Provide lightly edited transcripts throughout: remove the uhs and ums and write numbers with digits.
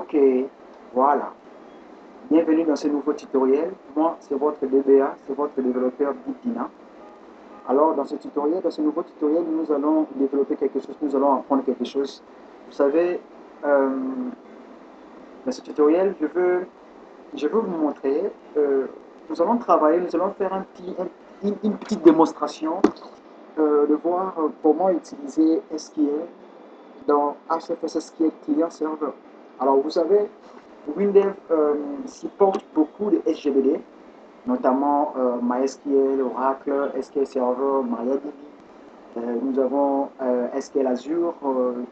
Ok, voilà. Bienvenue dans ce nouveau tutoriel. Moi, c'est votre DBA, c'est votre développeur Bitdina. Alors, dans ce nouveau tutoriel, nous allons développer quelque chose, nous allons apprendre quelque chose. Vous savez, dans ce tutoriel, je veux vous montrer, nous allons travailler, nous allons faire une petite démonstration de voir comment utiliser SQL dans HFS SQL Client Server. Alors, vous savez, Windev supporte beaucoup de SGBD, notamment MySQL, Oracle, SQL Server, MariaDB. Nous avons SQL Azure,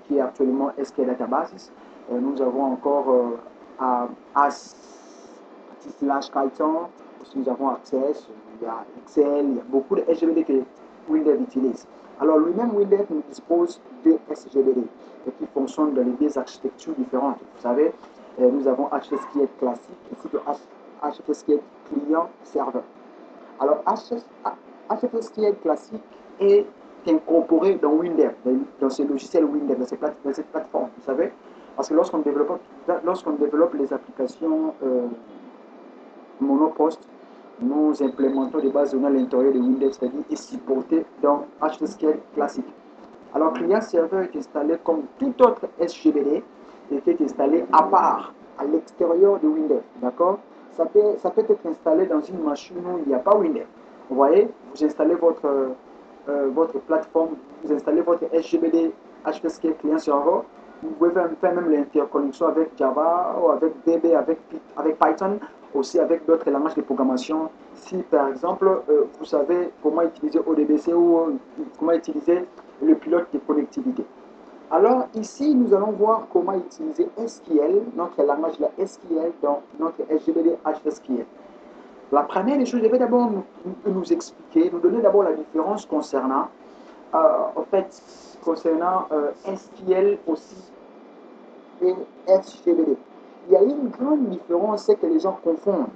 qui est actuellement SQL Databases. Nous avons encore AS/Python. Nous avons Access, il y a Excel, il y a beaucoup de SGBD que Windev utilise. Alors lui-même, Windev dispose de SGBD qui fonctionnent dans les deux architectures différentes. Vous savez, nous avons HSQL classique ainsi que HSQL client serveur. Alors HSQL classique est incorporé dans Windev, dans ce logiciel Windev, dans cette plateforme, vous savez, parce que lorsqu'on développe les applications monopost, nous implémentons des bases de données à l'intérieur de Windev, c'est-à-dire est supporté dans HSQL classique. Alors, client serveur est installé comme tout autre SGBD et qui est installé à part, à l'extérieur de Windev. D'accord? Ça peut être installé dans une machine où il n'y a pas Windev. Vous voyez, vous installez votre plateforme, vous installez votre SGBD HPSQL client serveur. Vous pouvez faire même l'interconnexion avec Java ou avec DB, avec Python, aussi avec d'autres langages de programmation. Si par exemple, vous savez comment utiliser ODBC ou comment utiliser le pilote de connectivité. Alors ici, nous allons voir comment utiliser SQL, notre langage de SQL dans notre SGBD HSQL. La première des choses, je vais d'abord nous expliquer, nous donner d'abord la différence concernant, SQL aussi et SGBD. Il y a une grande différence, c'est que les gens confondent.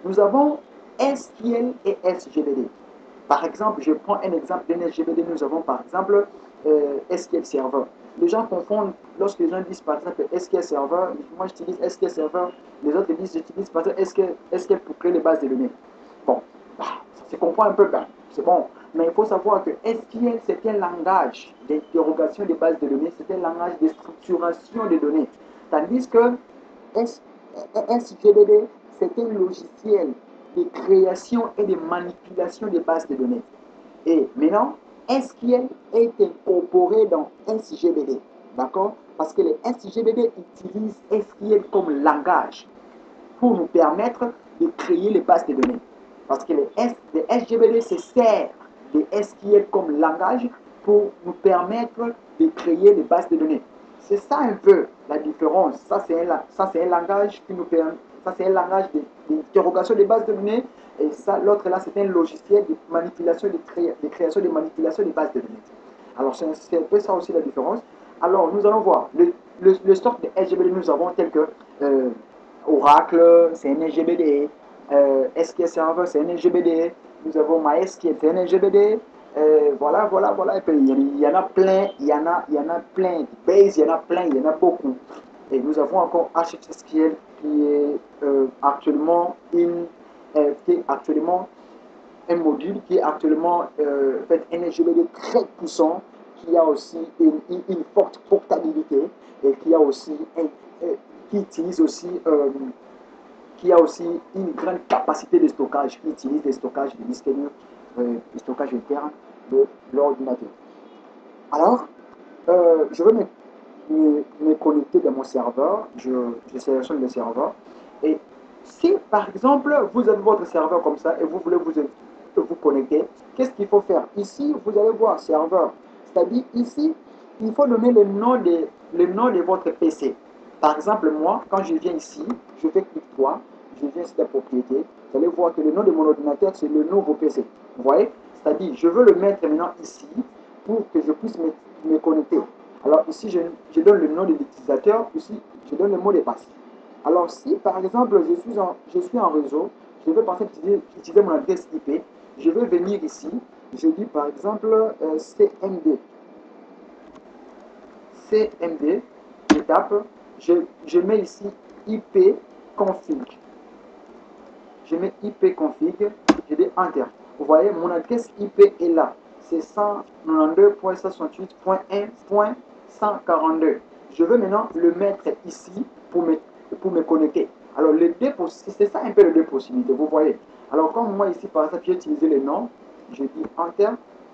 Nous avons SQL et SGBD. Par exemple, je prends un exemple d'un SGBD, nous avons par exemple SQL Server. Les gens confondent, lorsque les gens disent par exemple SQL Server, moi j'utilise SQL Server, les autres disent j'utilise par exemple SQL pour créer les bases de données. Bon, ça se comprend un peu bien, c'est bon. Mais il faut savoir que SQL c'est un langage d'interrogation des bases de données, c'est un langage de structuration des données. Tandis que SGBD c'est un logiciel de création et de manipulation des bases de données. Et maintenant, SQL est incorporé dans SGBD. D'accord? Parce que les SGBD utilisent SQL comme langage pour nous permettre de créer les bases de données. Parce que les SGBD se servent de SQL comme langage pour nous permettre de créer les bases de données. C'est ça un peu la différence. Ça, c'est un langage qui nous permet, ça, c'est un langage d'interrogation des bases de données. Et ça, l'autre là, c'est un logiciel de manipulation, de création, de manipulation des bases de données. Alors, c'est un peu ça aussi la différence. Alors, nous allons voir. Le stock de SGBD, nous avons tel que Oracle, c'est un SGBD. SQL Server, c'est un SGBD. Nous avons MySQL, c'est un SGBD. Voilà. Et puis, il y en a plein, il y en a plein. Base, il y en a plein, il y en a beaucoup. Et nous avons encore HSQL qui est actuellement un module qui est actuellement fait un SGBD très puissant, qui a aussi une forte portabilité et qui a aussi qui a aussi une grande capacité de stockage, qui utilise des stockages de disques durs, des stockages internes de l'ordinateur. Alors, je vais me connecter dans mon serveur, je sélectionne le serveur, et si par exemple vous avez votre serveur comme ça et vous voulez vous connecter, qu'est-ce qu'il faut faire? Ici, vous allez voir serveur, c'est-à-dire ici, il faut donner le nom de votre PC. Par exemple, moi, quand je viens ici, je fais clic droit, je viens sur la propriété, vous allez voir que le nom de mon ordinateur, c'est le nouveau PC. Vous voyez? C'est-à-dire, je veux le mettre maintenant ici pour que je puisse me connecter. Alors ici, je donne le nom de l'utilisateur, ici, je donne le mot de passe. Alors si, par exemple, je suis en réseau, je vais penser utiliser mon adresse IP, je vais venir ici, je dis par exemple CMD. CMD, je tape, je mets ici IP config. Je mets IP config, je dis Enter. Vous voyez, mon adresse IP est là. C'est 192.168.1.142. Je veux maintenant le mettre ici pour me connecter. Alors, c'est ça un peu les deux possibilités, vous voyez. Alors, comme moi ici, par exemple, j'ai utilisé le nom, je dis Enter.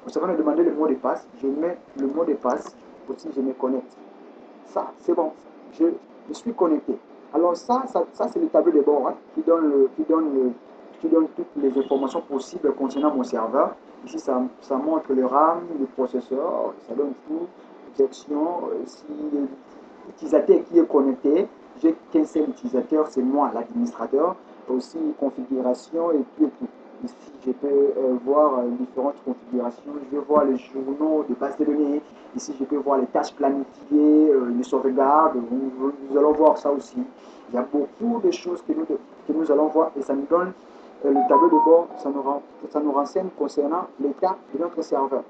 Ça va me demander le mot de passe. Je mets le mot de passe. Aussi, je me connecte. Ça, c'est bon. Je suis connecté. Alors, ça c'est le tableau de bord hein, qui donne toutes les informations possibles concernant mon serveur. Ici, ça montre le RAM, le processeur, ça donne tout, projection, si l'utilisateur qui est connecté, j'ai qu'un seul utilisateur, c'est moi, l'administrateur, aussi configuration et tout et tout. Ici, je peux voir différentes configurations. Je vais voir les journaux de base de données. Ici, je peux voir les tâches planifiées, les sauvegardes. Nous allons voir ça aussi. Il y a beaucoup de choses que nous allons voir et ça nous donne le tableau de bord. Ça nous renseigne concernant l'état de notre serveur.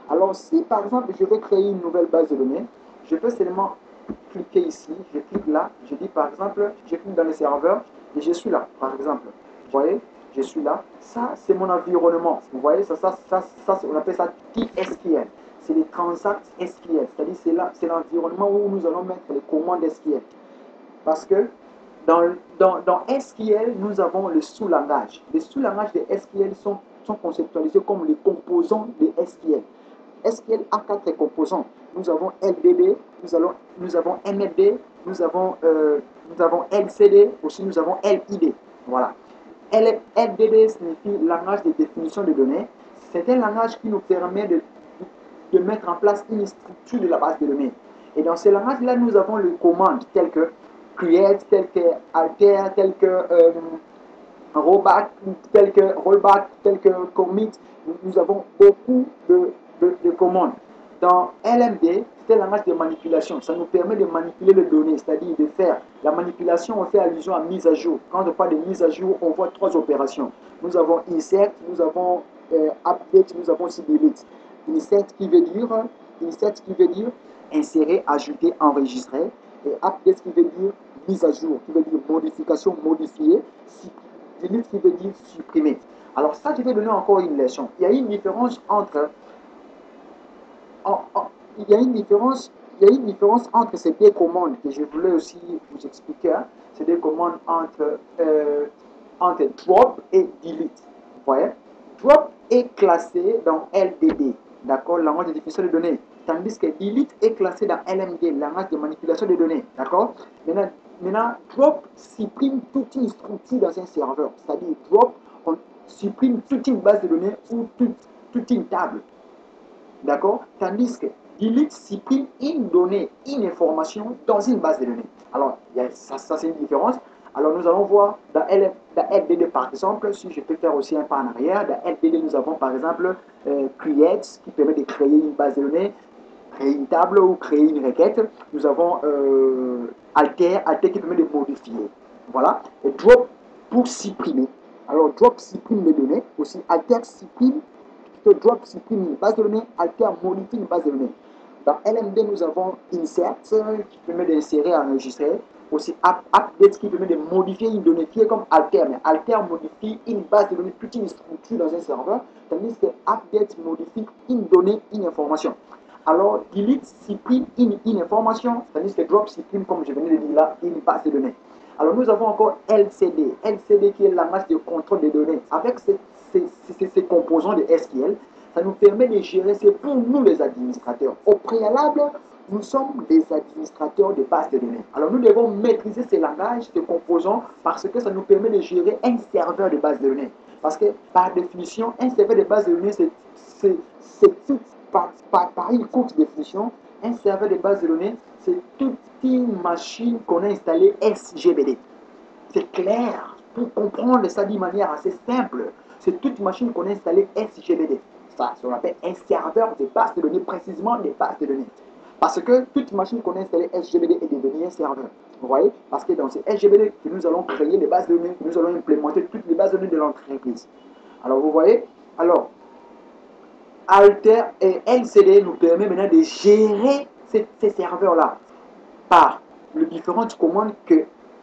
Alors, si par exemple, je veux créer une nouvelle base de données, je peux seulement cliquer ici. Je clique là. Je dis par exemple, je clique dans le serveur et je suis là, par exemple. Vous voyez? Je suis là. Ça, c'est mon environnement. Vous voyez, on appelle ça TSQL. C'est les transacts SQL. C'est-à-dire, c'est l'environnement où nous allons mettre les commandes SQL. Parce que dans SQL, nous avons le sous-langage. Les sous-langages de SQL sont conceptualisés comme les composants de SQL. SQL a 4 composants. Nous avons LDB, nous avons MLD, nous avons LCD, aussi nous avons LID. Voilà. LDD signifie langage de définition de données. C'est un langage qui nous permet de mettre en place une structure de la base de données. Et dans ce langage-là, nous avons les commandes telles que create, telles que alter, telles que rollback, telles que commit. Nous avons beaucoup de commandes. Dans LMD, c'est un langage de manipulation. Ça nous permet de manipuler les données, c'est-à-dire de faire la manipulation. On fait allusion à mise à jour. Quand on parle de mise à jour, on voit 3 opérations. Nous avons insert, nous avons update, nous avons aussi delete. Insert qui veut dire insérer, ajouter, enregistrer. Et update qui veut dire mise à jour, qui veut dire modification, modifier. Delete qui veut dire supprimer. Alors ça, je vais donner encore une leçon. Il y a une différence entre ces deux commandes que je voulais aussi vous expliquer. Hein. C'est des commandes entre drop et delete. Vous voyez? Drop est classé dans LDD, d'accord, langage de définition de données, tandis que delete est classé dans LMD, langage de manipulation de données, d'accord. Maintenant, drop supprime toute une structure dans un serveur, c'est-à-dire drop, on supprime toute une base de données ou toute une table. D'accord? Tandis que delete supprime une donnée, une information dans une base de données. Alors, ça c'est une différence. Alors, nous allons voir dans LDD, par exemple, si je peux faire aussi un pas en arrière, dans LDD, nous avons par exemple create, qui permet de créer une base de données, créer une table ou créer une requête. Nous avons alter qui permet de modifier. Voilà. Et drop pour supprimer. Alors, drop supprime les données. Aussi, alter supprime. Drop supprime une base de données, alter modifie une base de données. Dans LMD, nous avons insert qui permet d'insérer, enregistrer. Aussi update qui permet de modifier une donnée qui est comme alter. Mais alter modifie une base de données, toute une structure dans un serveur, tandis que update modifie une donnée, une information. Alors, delete supprime une information, tandis que drop supprime, comme je venais de dire là, une base de données. Alors, nous avons encore LCD. LCD qui est le langage de contrôle des données. Avec ces composants de SQL, ça nous permet de gérer, c'est pour nous les administrateurs. Au préalable, nous sommes des administrateurs de bases de données. Alors nous devons maîtriser ces langages, ces composants, parce que ça nous permet de gérer un serveur de base de données. Parce que par définition, un serveur de base de données, c'est tout, par une courte définition, un serveur de base de données, c'est toute une machine qu'on a installée SGBD. C'est clair, pour comprendre ça d'une manière assez simple. C'est toute machine qu'on a installée SGBD. Ça, on appelle un serveur de base de données, précisément des bases de données. Parce que toute machine qu'on a installée SGBD est devenue un serveur. Vous voyez? Parce que dans ce SGBD, que nous allons créer les bases de données, nous allons implémenter toutes les bases de données de l'entreprise. Alors, vous voyez? Alors, Alter et LCD nous permet maintenant de gérer ces serveurs-là par les différentes commandes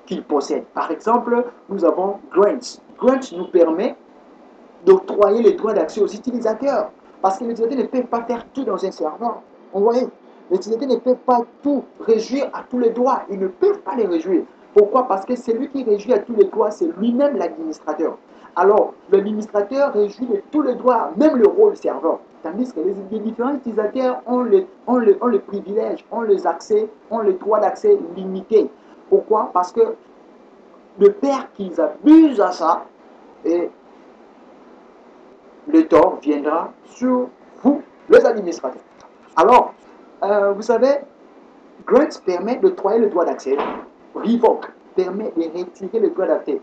qu'il possède. Par exemple, nous avons Grants. Grants nous permet d'octroyer les droits d'accès aux utilisateurs. Parce que les utilisateurs ne peuvent pas faire tout dans un serveur. Vous voyez, les utilisateurs ne peuvent pas tout réjouir à tous les droits. Ils ne peuvent pas les réjouir. Pourquoi? Parce que celui qui réjouit à tous les droits, c'est lui-même l'administrateur. Alors, l'administrateur réjouit de tous les droits, même le rôle serveur. Tandis que les différents utilisateurs ont le privilège, ont les accès, ont les droits d'accès limités. Pourquoi? Parce que de peur qu'ils abusent à ça, et le tort viendra sur vous, les administrateurs. Alors, vous savez, Grants permet d'octroyer le droit d'accès. Revoke permet de retirer le droit d'accès.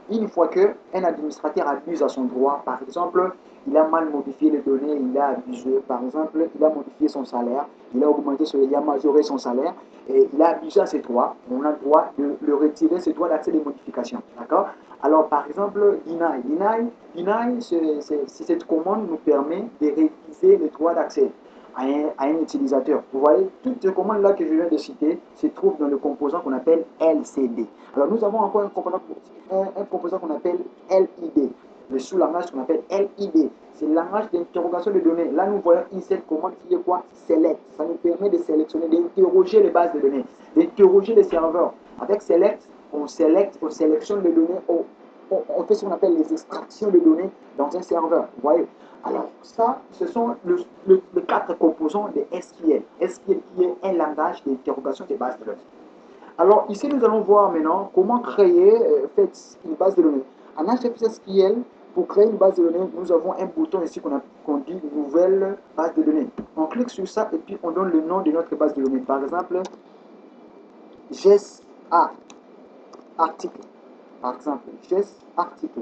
Une fois qu'un administrateur abuse à son droit, par exemple, il a mal modifié les données, il a abusé, par exemple, il a modifié son salaire, il a augmenté, il a majoré son salaire, et il a abusé à ses droits, on a le droit de le retirer, ses droits d'accès des modifications. D'accord? Alors, par exemple, deny, cette commande nous permet de réviser les droits d'accès à un utilisateur. Vous voyez, toutes ces commandes-là que je viens de citer se trouvent dans le composant qu'on appelle LCD. Alors, nous avons encore un composant qu'on appelle LID, le sous-langage qu'on appelle LID. C'est le langage d'interrogation de données. Là, nous voyons ici cette commande qui est quoi? Select. Ça nous permet de sélectionner, d'interroger les bases de données, d'interroger les serveurs. Avec Select, on sélectionne les données, on fait ce qu'on appelle les extractions de données dans un serveur. Vous voyez? Alors, ça, ce sont les 4 composants de SQL. SQL qui est un langage d'interrogation des bases de données. Alors, ici, nous allons voir maintenant comment créer une base de données. En HFSSQL, pour créer une base de données, nous avons un bouton ici qu'on dit Nouvelle base de données. On clique sur ça et puis on donne le nom de notre base de données. Par exemple, GES-A, article. Par exemple, GES article.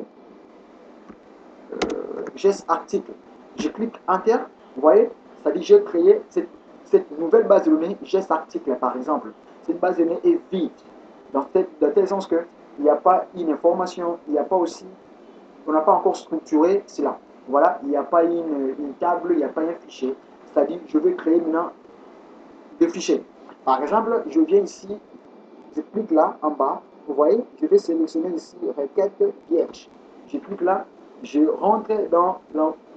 GES article. Je clique Enter. Vous voyez, ça dit j'ai créé cette nouvelle base de données GES article, par exemple. Cette base de données est vide. Dans tel sens qu'il n'y a pas une information, il n'y a pas aussi, on n'a pas encore structuré cela. Voilà, il n'y a pas une table, il n'y a pas un fichier. C'est-à-dire, je vais créer maintenant des fichiers. Par exemple, je viens ici, je clique là, en bas, vous voyez, je vais sélectionner ici requête vierge. Je clique là, je rentre dans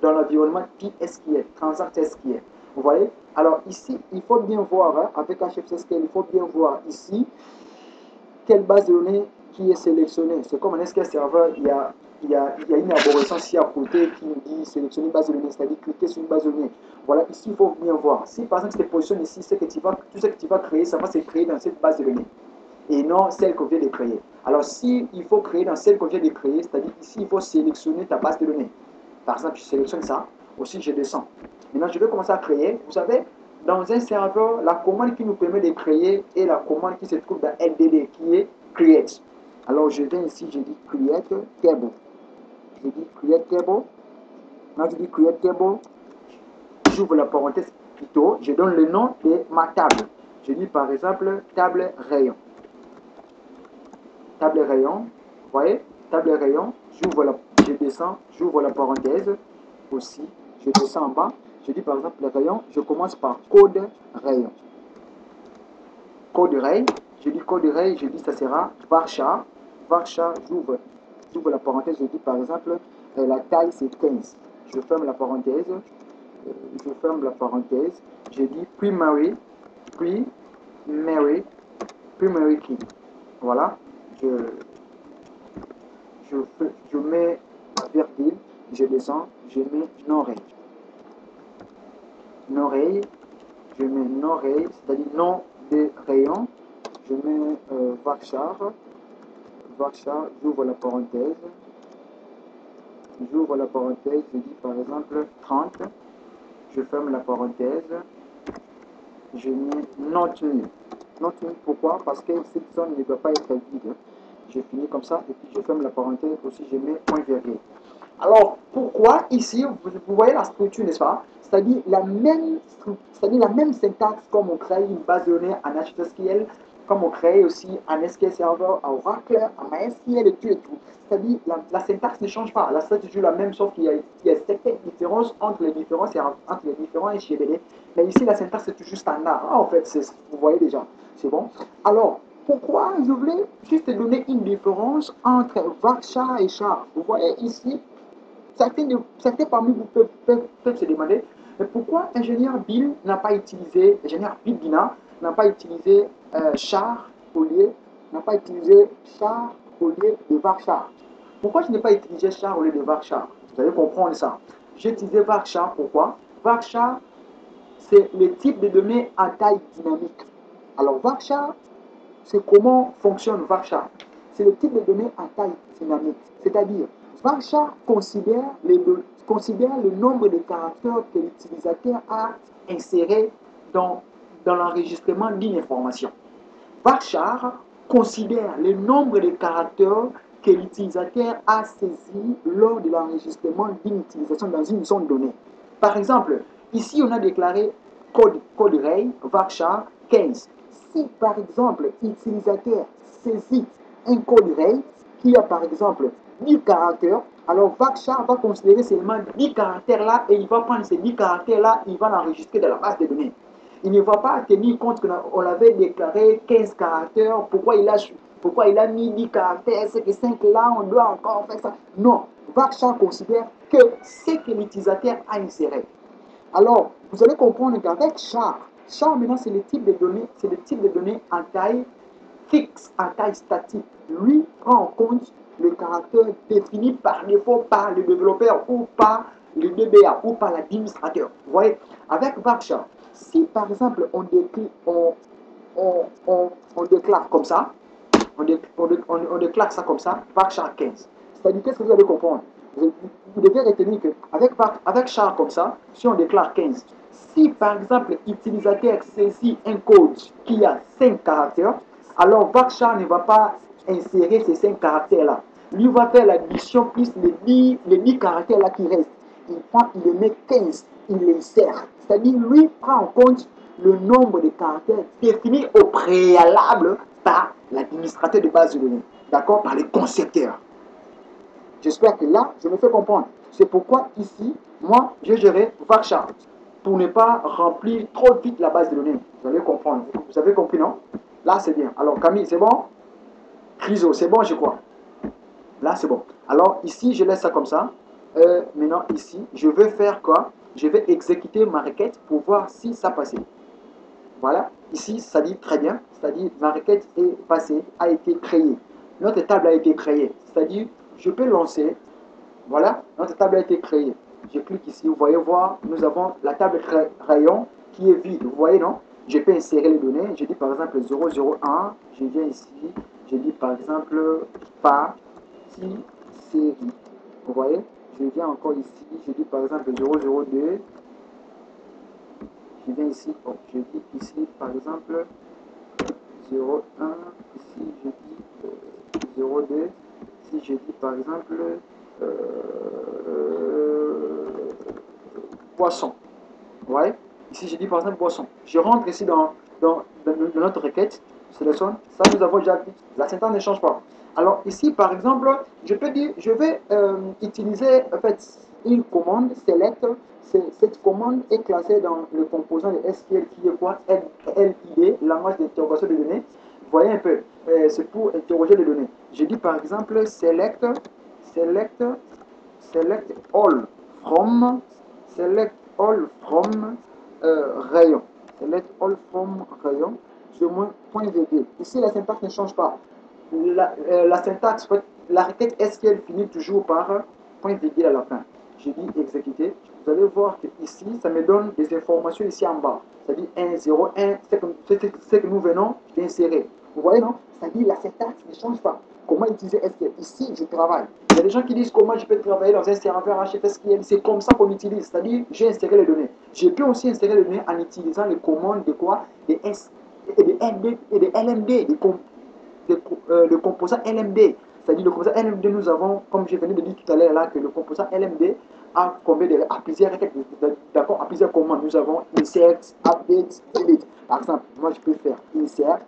l'environnement type SQL, Transact SQL. Vous voyez? Alors ici, il faut bien voir, hein, avec HFSSQL, il faut bien voir ici quelle base de données qui est sélectionnée. C'est comme un SQL Server, il y a une arborescence ici à côté qui nous dit sélectionner une base de données, c'est-à-dire cliquer sur une base de données. Voilà, ici, il faut bien voir. Si par exemple, tu te positionnes ici, tout ce que tu vas créer, ça va se créer dans cette base de données et non celle qu'on vient de créer. Alors, si il faut créer dans celle qu'on vient de créer, c'est-à-dire ici, il faut sélectionner ta base de données. Par exemple, je sélectionne ça, aussi je descends. Maintenant, je vais commencer à créer. Vous savez, dans un serveur, la commande qui nous permet de créer est la commande qui se trouve dans LDD, qui est create. Alors, je viens ici, je dis create table. Je dis create table. Quand je dis create table, j'ouvre la parenthèse plutôt, je donne le nom de ma table. Je dis par exemple table rayon. Table rayon, vous voyez, table rayon, je descends, j'ouvre la parenthèse aussi, je descends en bas, je dis par exemple le rayon, je commence par code rayon. Code rayon, je dis code rayon, je dis ça sera varchar, varchar, j'ouvre la parenthèse, je dis par exemple la taille c'est 15. Je ferme la parenthèse, je dis primary key. Voilà, je mets virgule, je descends, je mets non-range. Non-range, je mets non-range, c'est-à-dire nom de rayon. Je mets varchar, j'ouvre la parenthèse. Je dis par exemple 30. Je ferme la parenthèse. Je mets not new. Not new, pourquoi? Parce que cette zone ne doit pas être vide. Je finis comme ça et puis je ferme la parenthèse aussi, je mets point virgule. Alors, pourquoi ici, vous voyez la structure, n'est-ce pas? C'est-à-dire la même syntaxe comme on crée une base de données en HSQL, comme on crée aussi un SQL Server, un Oracle, un MySQL et tout et tout. C'est-à-dire la syntaxe ne change pas. La syntaxe est toujours la même, sauf qu'il y a certaines différences entre les différents HGBD. Mais ici, la syntaxe est toujours standard. Ah, en fait, vous voyez déjà. C'est bon. Alors, pourquoi je voulais juste te donner une différence entre varchar et char. Vous voyez ici, certains parmi vous peuvent se demander, mais pourquoi ingénieur Bill n'a pas utilisé, ingénieur Bill Bina n'a pas utilisé char au lieu, n'a pas utilisé char au lieu de varchar. Pourquoi je n'ai pas utilisé char au lieu de varchar? Vous allez comprendre ça. J'ai utilisé varchar, pourquoi? Varchar, c'est le type de données à taille dynamique. Alors varchar, c'est comment fonctionne varchar. C'est le type de données à taille dynamique. C'est-à-dire, varchar considère le nombre de caractères que l'utilisateur a insérés dans l'enregistrement d'une information. Varchar considère le nombre de caractères que l'utilisateur a saisi lors de l'enregistrement d'une utilisation dans une zone donnée. Par exemple, ici on a déclaré code RAID varchar 15. Si par exemple l'utilisateur saisit un code RAID qui a par exemple 10 caractères, alors varchar va considérer seulement 10 caractères là et il va prendre ces 10 caractères là, il va l'enregistrer dans la base de données. Il ne va pas tenir compte qu'on avait déclaré 15 caractères, pourquoi il a mis 10 caractères, c'est que 5 là, on doit encore faire ça. Non, varchar considère que c'est que l'utilisateur a inséré. Alors, vous allez comprendre qu'avec char maintenant c'est le type de données en taille fixe, en taille statique. Lui prend en compte le caractère défini par défaut par le développeur ou par le DBA ou par l'administrateur. Vous voyez, avec varchar, si par exemple on déclare comme ça, on déclare ça comme ça, varchar 15. C'est-à-dire, qu'est-ce que vous allez comprendre? Vous devez retenir qu'avec char comme ça, si on déclare 15, si par exemple l'utilisateur saisit un code qui a 5 caractères, alors varchar ne va pas insérer ces 5 caractères-là. Lui va faire l'addition plus les 10 caractères-là qui restent. Il prend, il les met 15, il les insère. C'est-à-dire, lui prend en compte le nombre de caractères définis au préalable par l'administrateur de base de données. D'accord? Par les concepteurs. J'espère que là, je me fais comprendre. C'est pourquoi ici, moi, je gérais varchar pour ne pas remplir trop vite la base de données. Vous allez comprendre. Vous avez compris, non? Là, c'est bien. Alors, Camille, c'est bon? Criso, c'est bon, je crois. Là, c'est bon. Alors, ici, je laisse ça comme ça. Maintenant, ici, je vais faire quoi? Je vais exécuter ma requête pour voir si ça passait. Voilà. Ici, ça dit très bien. C'est-à-dire, ma requête est passée, a été créée. Notre table a été créée. C'est-à-dire, je peux lancer. Voilà, notre table a été créée. Je clique ici, vous voyez voir, nous avons la table rayon qui est vide. Vous voyez, non? Je peux insérer les données. Je dis par exemple 001. Je viens ici. Je dis par exemple partie série. Vous voyez? Je viens encore ici. Je dis par exemple 002. Je viens ici. Oh, je dis ici par exemple 01. Ici, je dis 02. Si je dis par exemple boisson. Vous voyez? Ici, je dis par exemple boisson. Je rentre ici dans notre requête, je sélectionne. Ça, nous avons déjà dit. La syntaxe ne change pas. Alors, ici, par exemple, je peux dire, je vais utiliser en fait une commande select. Cette commande est classée dans le composant de SQL qui est quoi? LID, langage d'interrogation de données. Vous voyez un peu, c'est pour interroger les données. Je dis par exemple select all from rayon. Select all from rayon. Sur mon point virgule. Ici, la syntaxe ne change pas. La syntaxe, la requête SQL finit toujours par point virgule à la fin. Je dis exécuter. Vous allez voir que ici, ça me donne des informations ici en bas. C'est-à-dire 1, 0, 1, c'est que nous venons d'insérer. Vous voyez, non? C'est-à-dire la syntaxe ne change pas. Comment utiliser SQL? Ici, je travaille. Il y a des gens qui disent comment je peux travailler dans un serveur HFSQL. C'est comme ça qu'on utilise. C'est-à-dire, j'ai inséré les données. Je peux aussi insérer les données en utilisant les commandes de quoi? Des S et des LD et des LMD, le composant LMD. C'est-à-dire le composant LMD, nous avons, comme je venais de dire tout à l'heure là, que le composant LMD a plusieurs requêtes, d'accord, à plusieurs commandes. Nous avons insert, update, delete. Par exemple, moi je peux faire insert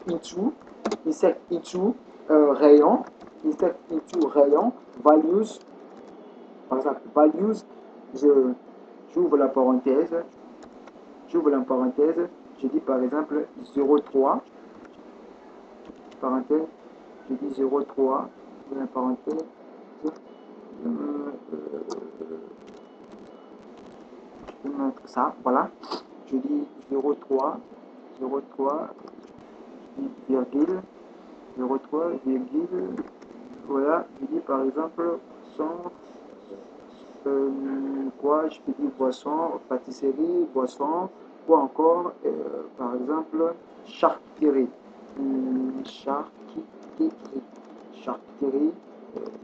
into rayon, values. Par exemple, values, j'ouvre la parenthèse, je dis par exemple 03, parenthèse, je dis 0,3, la parenthèse, je peux mettre ça, voilà, je dis 0,3, 0,3, virgule, 0,3, virgule, voilà, je dis par exemple, sans, quoi, je peux dire boisson, pâtisserie, boisson, ou encore, par exemple, charcuterie, charcuterie, charcuterie,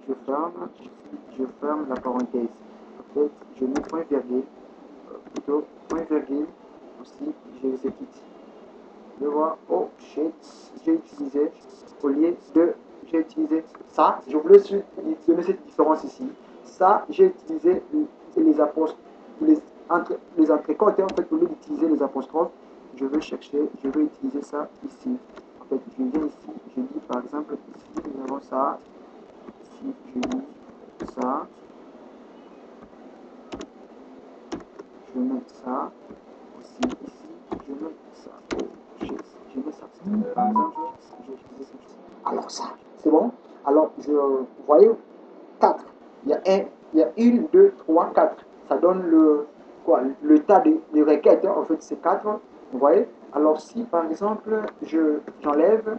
je ferme la parenthèse. En fait, je mets point virgule, plutôt point virgule, aussi, j'exécute. Je vois, oh shit, j'ai utilisé, au lieu de, j'ai utilisé ça, je voulais donner cette différence ici. Ça, j'ai utilisé les apostrophes, les entrecotes, en fait, au lieu d'utiliser les apostrophes, je vais chercher, je vais utiliser ça ici. En fait, je viens ici, je dis par exemple, ici, nous avons ça, ici, je dis ça, je mets ça, ici, je mets ça, oh shit, je mets ça, par exemple, j'ai utilisé ça. Alors ça, c'est bon. Alors, vous voyez, 4. Il y a 1, il y a 1, 2, 3, 4. Ça donne le tas de requêtes. Hein. En fait, c'est 4. Vous voyez? Alors, si par exemple, j'enlève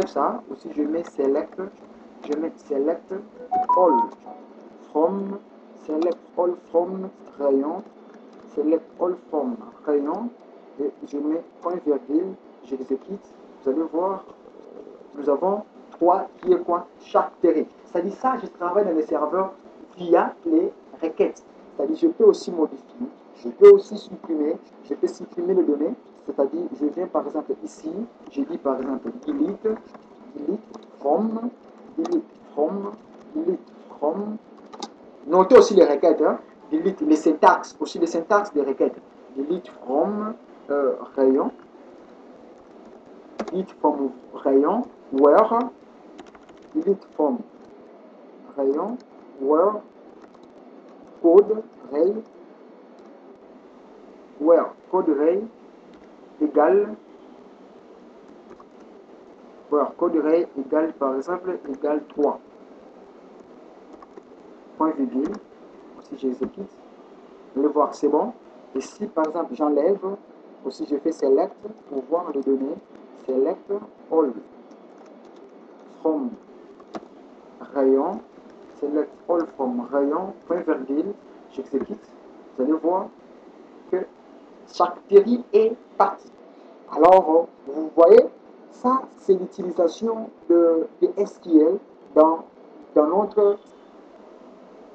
ça, aussi je mets select, je mets select all from, select all from rayon, select all from rayon, et je mets point virgule, j'exécute. Vous allez voir, nous avons 3 qui est quoi? Charcuterie. C'est-à-dire ça, je travaille dans les serveurs via les requêtes. C'est-à-dire je peux aussi modifier, je peux aussi supprimer, je peux supprimer les données. C'est-à-dire je viens par exemple ici, je dis par exemple delete, from, delete from, delete from. Notez aussi les requêtes, hein? Delete les syntaxes, aussi les syntaxes des requêtes. Delete from rayon, delete from rayon, where, delete from rayon, where, code ray, where, code ray égale, where, code ray égale par exemple, égale 3. Point virgule, si j'exécute, vous allez voir que c'est bon. Et si par exemple j'enlève, aussi je fais select pour voir les données, select all from rayon, select all from rayon, point virgule, j'exécute, vous allez voir que chaque série est partie. Alors, vous voyez, ça c'est l'utilisation de SQL dans notre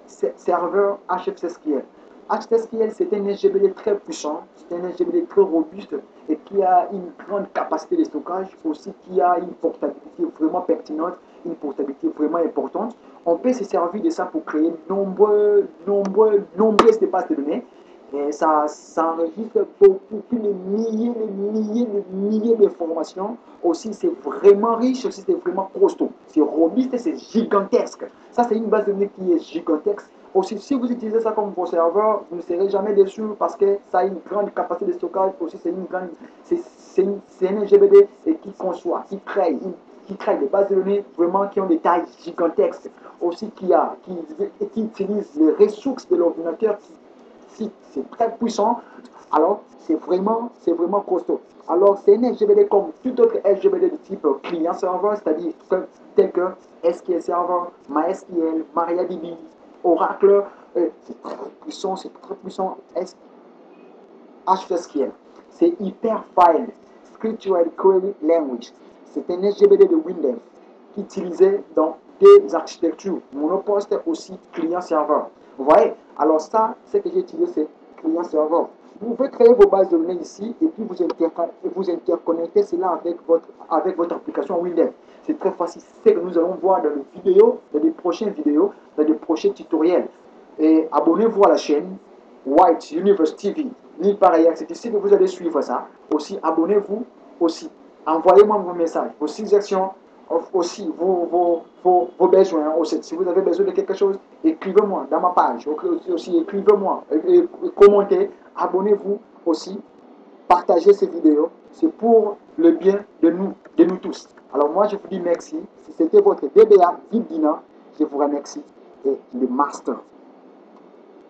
serveur HFSQL. HFSQL, c'est un SGBD très puissant, c'est un SGBD très robuste et qui a une grande capacité de stockage, aussi qui a une portabilité vraiment pertinente, une portabilité vraiment importante. On peut se servir de ça pour créer nombreux espaces de données. Et ça enregistre beaucoup, plus de milliers d'informations. Aussi, c'est vraiment riche, aussi, c'est vraiment costaud. C'est robuste et c'est gigantesque. Ça, c'est une base de données qui est gigantesque. Aussi, si vous utilisez ça comme vos serveurs, vous ne serez jamais déçu parce que ça a une grande capacité de stockage. Aussi, c'est un GBD et qui conçoit, qui crée des bases de données vraiment qui ont des tailles gigantesques. Aussi, qui utilise les ressources de l'ordinateur si c'est très puissant, alors c'est vraiment costaud. Alors c'est un SGBD comme tout autre SGBD de type client-serveur, c'est-à-dire tel que SQL Server, MySQL, MariaDB, Oracle, c'est très puissant, HSQL. C'est Hyperfile, Scriptural Query Language. C'est un SGBD de Windows qui utilisait dans des architectures monoposte aussi client-serveur. Vous voyez? Alors ça, ce que j'ai utilisé, c'est client-serveur. Vous pouvez créer vos bases de données ici et puis vous interconnectez cela avec votre application Windows. C'est très facile. C'est ce que nous allons voir dans les vidéos, dans les prochaines vidéos, dans les prochains tutoriels. Et abonnez-vous à la chaîne White Universe TV. Ni pareil, c'est ici que vous allez suivre ça. Aussi, abonnez-vous aussi. Envoyez-moi vos messages, vos suggestions, aussi vos besoins. Aussi, si vous avez besoin de quelque chose, écrivez-moi dans ma page. Aussi, écrivez-moi, commentez, abonnez-vous aussi, partagez ces vidéos. C'est pour le bien de nous tous. Alors moi, je vous dis merci. Si c'était votre DBA, Vibdina, je vous remercie et le master.